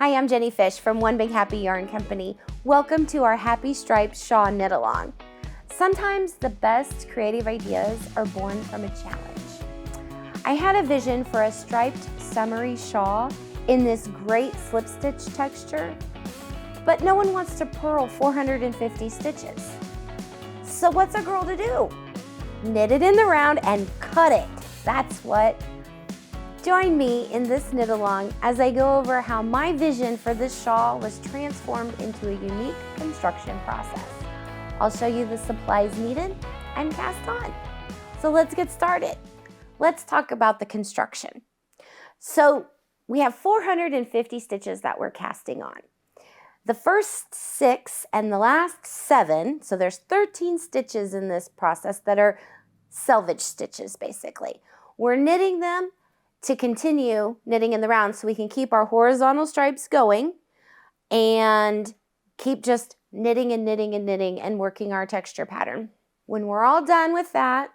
Hi, I'm Jenny Fish from One Big Happy Yarn Company. Welcome to our Happy Stripes Shawl knit along. Sometimes the best creative ideas are born from a challenge. I had a vision for a striped summery shawl in this great slip stitch texture, but no one wants to purl 450 stitches. So what's a girl to do? Knit it in the round and cut it. That's what. Join me in this knit along as I go over how my vision for this shawl was transformed into a unique construction process. I'll show you the supplies needed and cast on. So let's get started. Let's talk about the construction. So we have 450 stitches that we're casting on. The first 6 and the last 7, so there's 13 stitches in this process that are selvage stitches basically. We're knitting them to continue knitting in the round so we can keep our horizontal stripes going and keep just knitting and knitting and knitting and working our texture pattern. When we're all done with that,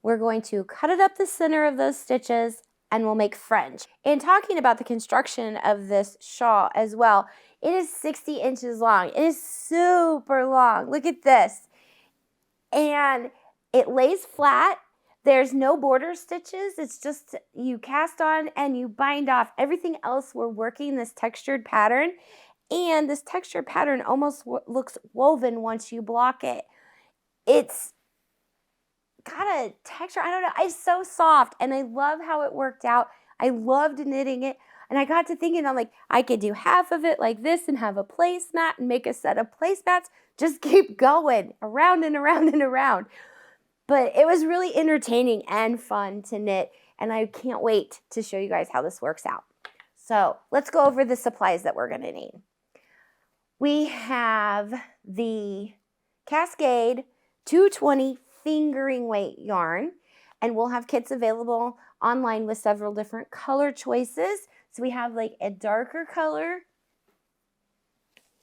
we're going to cut it up the center of those stitches and we'll make fringe. In talking about the construction of this shawl as well, it is 60 inches long. It is super long. Look at this. And it lays flat. There's no border stitches. It's just you cast on and you bind off. Everything else we're working this textured pattern, and this textured pattern almost looks woven once you block it. It's got a texture, I don't know, it's so soft and I love how it worked out. I loved knitting it and I got to thinking, I'm like, I could do half of it like this and have a placemat and make a set of placemats. Just keep going around and around and around. But it was really entertaining and fun to knit, and I can't wait to show you guys how this works out. So let's go over the supplies that we're going to need. We have the Cascade 220 fingering weight yarn, and we'll have kits available online with several different color choices. So we have like a darker color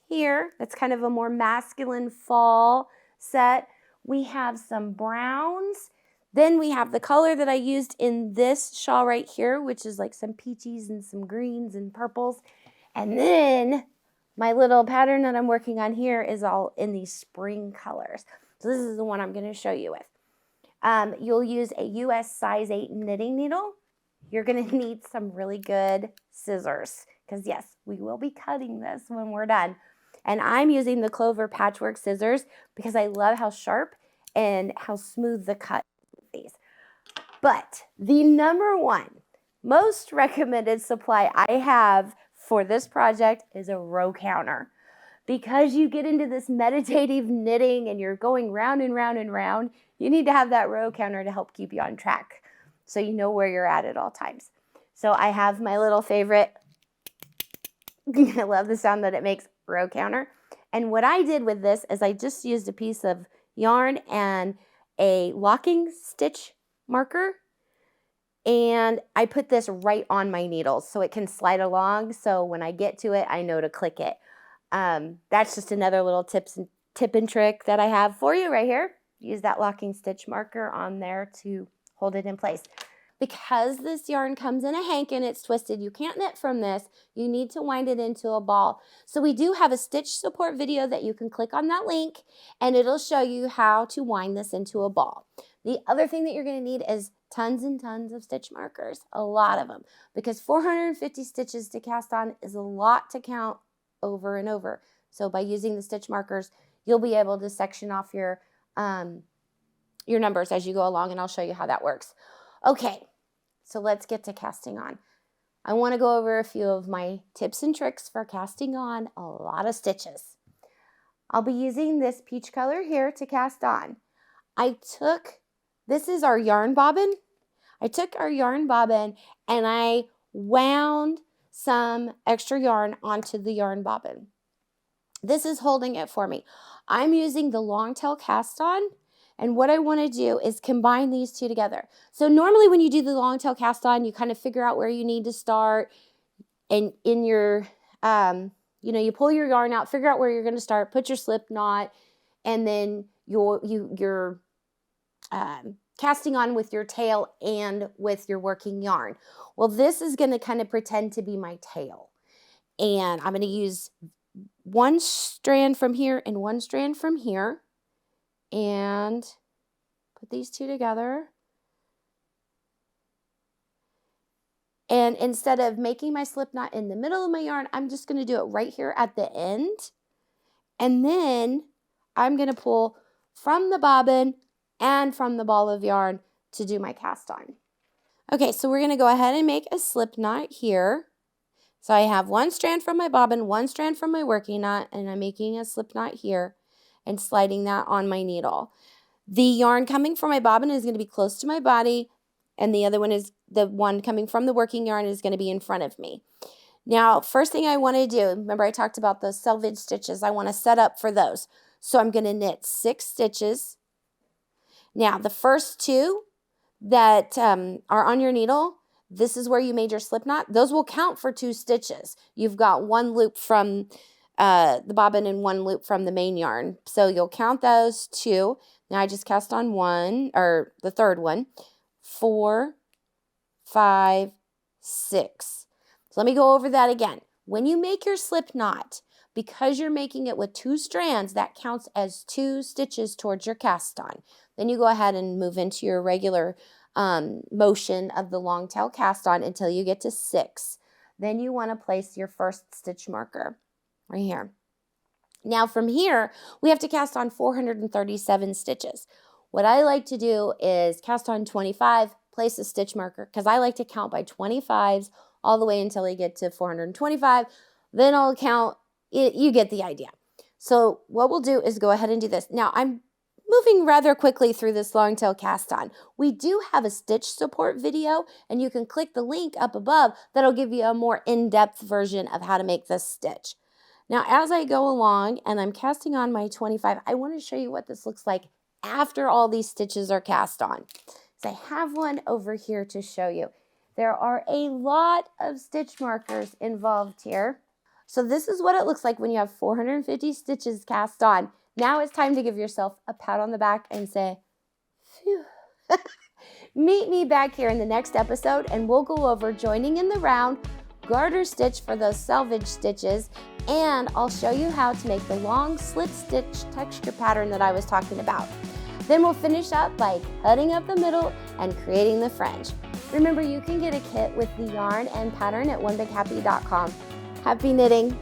here. That's kind of a more masculine fall set. We have some browns. Then we have the color that I used in this shawl right here, which is like some peaches and some greens and purples. And then my little pattern that I'm working on here is all in these spring colors. So this is the one I'm going to show you with. You'll use a US size 8 knitting needle. You're going to need some really good scissors because yes, we will be cutting this when we're done. And I'm using the Clover Patchwork scissors because I love how sharp and how smooth the cut is. But the number one most recommended supply I have for this project is a row counter. Because you get into this meditative knitting and you're going round and round and round, you need to have that row counter to help keep you on track so you know where you're at all times. So I have my little favorite, I love the sound that it makes, row counter. And what I did with this is I just used a piece of yarn and a locking stitch marker, and I put this right on my needles so it can slide along, so when I get to it I know to click it. That's just another little tip and trick that I have for you right here. Use that locking stitch marker on there to hold it in place. Because this yarn comes in a hank and it's twisted, you can't knit from this. You need to wind it into a ball. So we do have a stitch support video that you can click on that link and it'll show you how to wind this into a ball. The other thing that you're going to need is tons and tons of stitch markers, a lot of them, because 450 stitches to cast on is a lot to count over and over. So by using the stitch markers, you'll be able to section off your numbers as you go along, and I'll show you how that works. Okay, so let's get to casting on. I want to go over a few of my tips and tricks for casting on a lot of stitches. I'll be using this peach color here to cast on. This is our yarn bobbin. I took our yarn bobbin and I wound some extra yarn onto the yarn bobbin. This is holding it for me. I'm using the long tail cast on, and what I want to do is combine these two together. So normally when you do the long tail cast on, you kind of figure out where you need to start, and in your, you pull your yarn out, figure out where you're going to start, put your slip knot, and then you're casting on with your tail and with your working yarn. Well, this is going to kind of pretend to be my tail. And I'm going to use one strand from here and one strand from here and put these two together. And instead of making my slip knot in the middle of my yarn, I'm just going to do it right here at the end. And then I'm going to pull from the bobbin and from the ball of yarn to do my cast on. Okay, so we're going to go ahead and make a slip knot here. So I have one strand from my bobbin, one strand from my working knot, and I'm making a slip knot here and sliding that on my needle. The yarn coming from my bobbin is going to be close to my body, and the other one is the one coming from the working yarn is going to be in front of me. Now, first thing I want to do, remember I talked about those selvage stitches, I want to set up for those. So I'm going to knit 6 stitches. Now, the first 2 that are on your needle, this is where you made your slip knot. Those will count for 2 stitches. You've got 1 loop from the bobbin and 1 loop from the main yarn. So you'll count those 2. Now I just cast on 1, or the third one. 4, 5, 6. So let me go over that again. When you make your slip knot, because you're making it with 2 strands, that counts as 2 stitches towards your cast on. Then you go ahead and move into your regular motion of the long tail cast on until you get to 6. Then you want to place your first stitch marker right here. Now from here, we have to cast on 437 stitches. What I like to do is cast on 25, place a stitch marker, because I like to count by 25s all the way until I get to 425. Then I'll count, you get the idea. So what we'll do is go ahead and do this. Now I'm moving rather quickly through this long tail cast on. We do have a stitch support video, and you can click the link up above that'll give you a more in-depth version of how to make this stitch. Now, as I go along and I'm casting on my 25, I want to show you what this looks like after all these stitches are cast on. So I have one over here to show you. There are a lot of stitch markers involved here. So this is what it looks like when you have 450 stitches cast on. Now it's time to give yourself a pat on the back and say, phew. Meet me back here in the next episode and we'll go over joining in the round, garter stitch for those selvage stitches, and I'll show you how to make the long slip stitch texture pattern that I was talking about. Then we'll finish up by cutting up the middle and creating the fringe. Remember, you can get a kit with the yarn and pattern at onebighappy.com. Happy knitting!